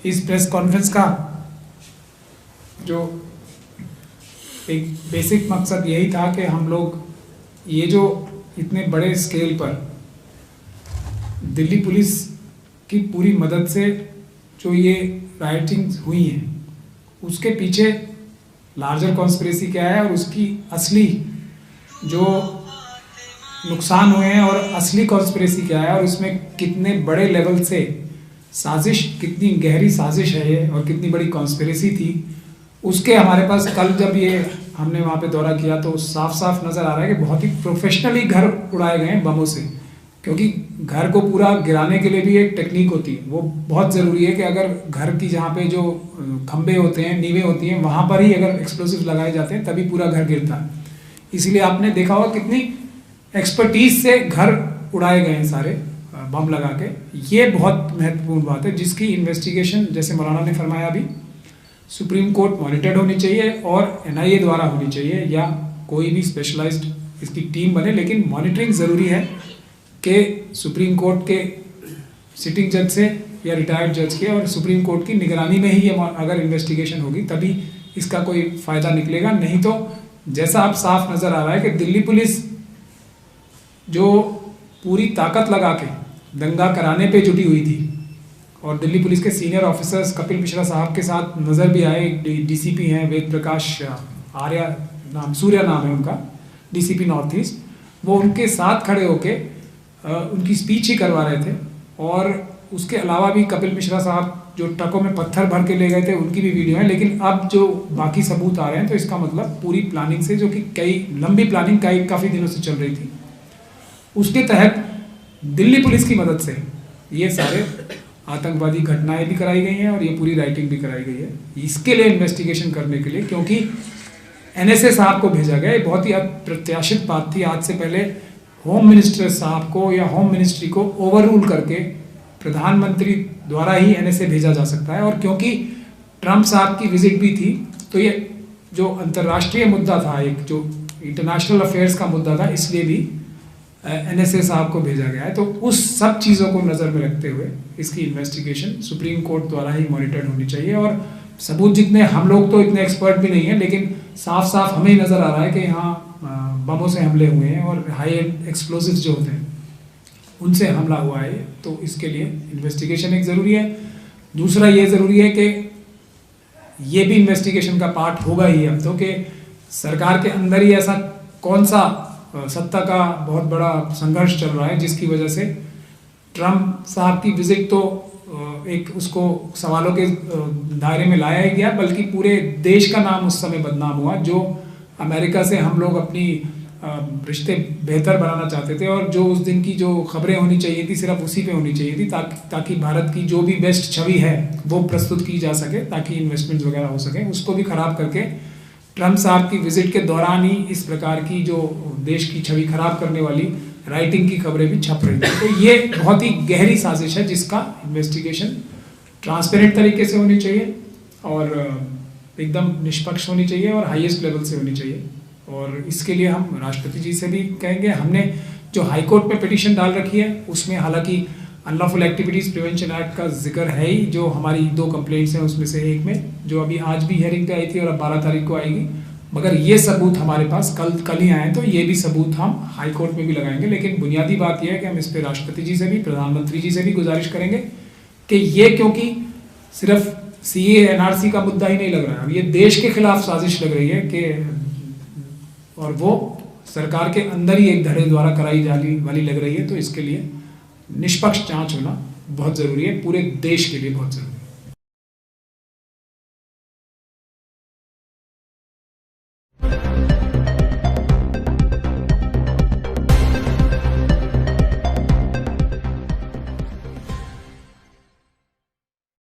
इस press conference का जो एक बेसिक मकसद यही था कि हम लोग ये जो इतने बड़े स्केल पर दिल्ली पुलिस की पूरी मदद से जो ये राइटिंग्स हुई हैं उसके पीछे लार्जर कॉन्स्पिरेसी क्या है और उसकी असली जो नुकसान हुए हैं और असली कॉन्स्पिरेसी क्या है और उसमें कितने बड़े लेवल से साजिश, कितनी गहरी साजिश है ये और कितनी बड़ी कॉन्स्पिरेसी थी, उसके हमारे पास कल जब ये हमने वहाँ पे दौरा किया तो साफ साफ नज़र आ रहा है कि बहुत ही प्रोफेशनली घर उड़ाए गए हैं बमों से। क्योंकि घर को पूरा गिराने के लिए भी एक टेक्निक होती है, वो बहुत ज़रूरी है कि अगर घर की जहाँ पे जो खंबे होते हैं, नींवें होती हैं, वहाँ पर ही अगर एक्सप्लोसिव लगाए जाते हैं तभी पूरा घर गिरता है। इसीलिए आपने देखा होगा कितनी एक्सपर्टीज से घर उड़ाए गए हैं सारे बम लगा के। ये बहुत महत्वपूर्ण बात है जिसकी इन्वेस्टिगेशन, जैसे मौलाना ने फरमाया अभी, सुप्रीम कोर्ट मॉनिटर्ड होनी चाहिए और NIA द्वारा होनी चाहिए या कोई भी स्पेशलाइज्ड इसकी टीम बने, लेकिन मॉनिटरिंग ज़रूरी है कि सुप्रीम कोर्ट के सिटिंग जज से या रिटायर्ड जज के और सुप्रीम कोर्ट की निगरानी में ही ये अगर इन्वेस्टिगेशन होगी तभी इसका कोई फ़ायदा निकलेगा। नहीं तो जैसा अब साफ नज़र आ रहा है कि दिल्ली पुलिस जो पूरी ताकत लगा के दंगा कराने पे जुटी हुई थी और दिल्ली पुलिस के सीनियर ऑफिसर्स कपिल मिश्रा साहब के साथ नज़र भी आए, DCP हैं वेद प्रकाश आर्या नाम, सूर्या नाम है उनका, DCP नॉर्थ ईस्ट, वो उनके साथ खड़े होके उनकी स्पीच ही करवा रहे थे। और उसके अलावा भी कपिल मिश्रा साहब जो ट्रकों में पत्थर भर के ले गए थे उनकी भी वीडियो है। लेकिन अब जो बाकी सबूत आ रहे हैं तो इसका मतलब पूरी प्लानिंग से, जो कि कई लंबी प्लानिंग काफ़ी दिनों से चल रही थी, उसके तहत दिल्ली पुलिस की मदद से ये सारे आतंकवादी घटनाएं भी कराई गई हैं और ये पूरी राइटिंग भी कराई गई है। इसके लिए इन्वेस्टिगेशन करने के लिए, क्योंकि NSA साहब को भेजा गया, ये बहुत ही अप्रत्याशित बात थी। आज से पहले होम मिनिस्टर साहब को या होम मिनिस्ट्री को ओवररूल करके प्रधानमंत्री द्वारा ही NSA भेजा जा सकता है। और क्योंकि ट्रंप साहब की विजिट भी थी तो ये जो अंतर्राष्ट्रीय मुद्दा था, एक जो इंटरनेशनल अफेयर्स का मुद्दा था, इसलिए भी NSA साहब को भेजा गया है। तो उस सब चीज़ों को नज़र में रखते हुए इसकी इन्वेस्टिगेशन सुप्रीम कोर्ट द्वारा ही मॉनिटर्ड होनी चाहिए। और सबूत जितने, हम लोग तो इतने एक्सपर्ट भी नहीं हैं, लेकिन साफ साफ हमें नज़र आ रहा है कि यहाँ बमों से हमले हुए हैं और हाई एंड एक्सप्लोसिव्स जो होते हैं उनसे हमला हुआ है। तो इसके लिए इन्वेस्टिगेशन एक ज़रूरी है। दूसरा ये ज़रूरी है कि ये भी इन्वेस्टिगेशन का पार्ट होगा ही अब तो, कि सरकार के अंदर ही ऐसा कौन सा सत्ता का बहुत बड़ा संघर्ष चल रहा है जिसकी वजह से ट्रंप साहब की विजिट तो एक उसको सवालों के दायरे में लाया ही गया, बल्कि पूरे देश का नाम उस समय बदनाम हुआ। जो अमेरिका से हम लोग अपनी रिश्ते बेहतर बनाना चाहते थे और जो उस दिन की जो खबरें होनी चाहिए थी सिर्फ उसी पे होनी चाहिए थी, ताकि भारत की जो भी बेस्ट छवि है वो प्रस्तुत की जा सके, ताकि इन्वेस्टमेंट्स वगैरह हो सके, उसको भी खराब करके ट्रंप साहब की विजिट के दौरान ही इस प्रकार की जो देश की छवि खराब करने वाली राइटिंग की खबरें भी छप रही थी। तो ये बहुत ही गहरी साजिश है जिसका इन्वेस्टिगेशन ट्रांसपेरेंट तरीके से होनी चाहिए और एकदम निष्पक्ष होनी चाहिए और हाईएस्ट लेवल से होनी चाहिए। और इसके लिए हम राष्ट्रपति जी से भी कहेंगे। हमने जो हाई कोर्ट में पिटीशन डाल रखी है उसमें हालांकि अनलॉफुल एक्टिविटीज़ प्रिवेंशन एक्ट का जिक्र है ही, जो हमारी 2 कंप्लेंट्स हैं उसमें से एक में, जो अभी आज भी हियरिंग पे आई थी और अब 12 तारीख को आएगी। मगर ये सबूत हमारे पास कल ही आए, तो ये भी सबूत हम हाई कोर्ट में भी लगाएंगे। लेकिन बुनियादी बात यह है कि हम इस पर राष्ट्रपति जी से भी, प्रधानमंत्री जी से भी गुजारिश करेंगे कि ये, क्योंकि सिर्फ CA NRC का मुद्दा ही नहीं लग रहा है, अब ये देश के खिलाफ साजिश लग रही है कि, और वो सरकार के अंदर ही एक धड़े द्वारा कराई जाने वाली लग रही है। तो इसके लिए निष्पक्ष जांच होना बहुत ज़रूरी है, पूरे देश के लिए बहुत ज़रूरी है।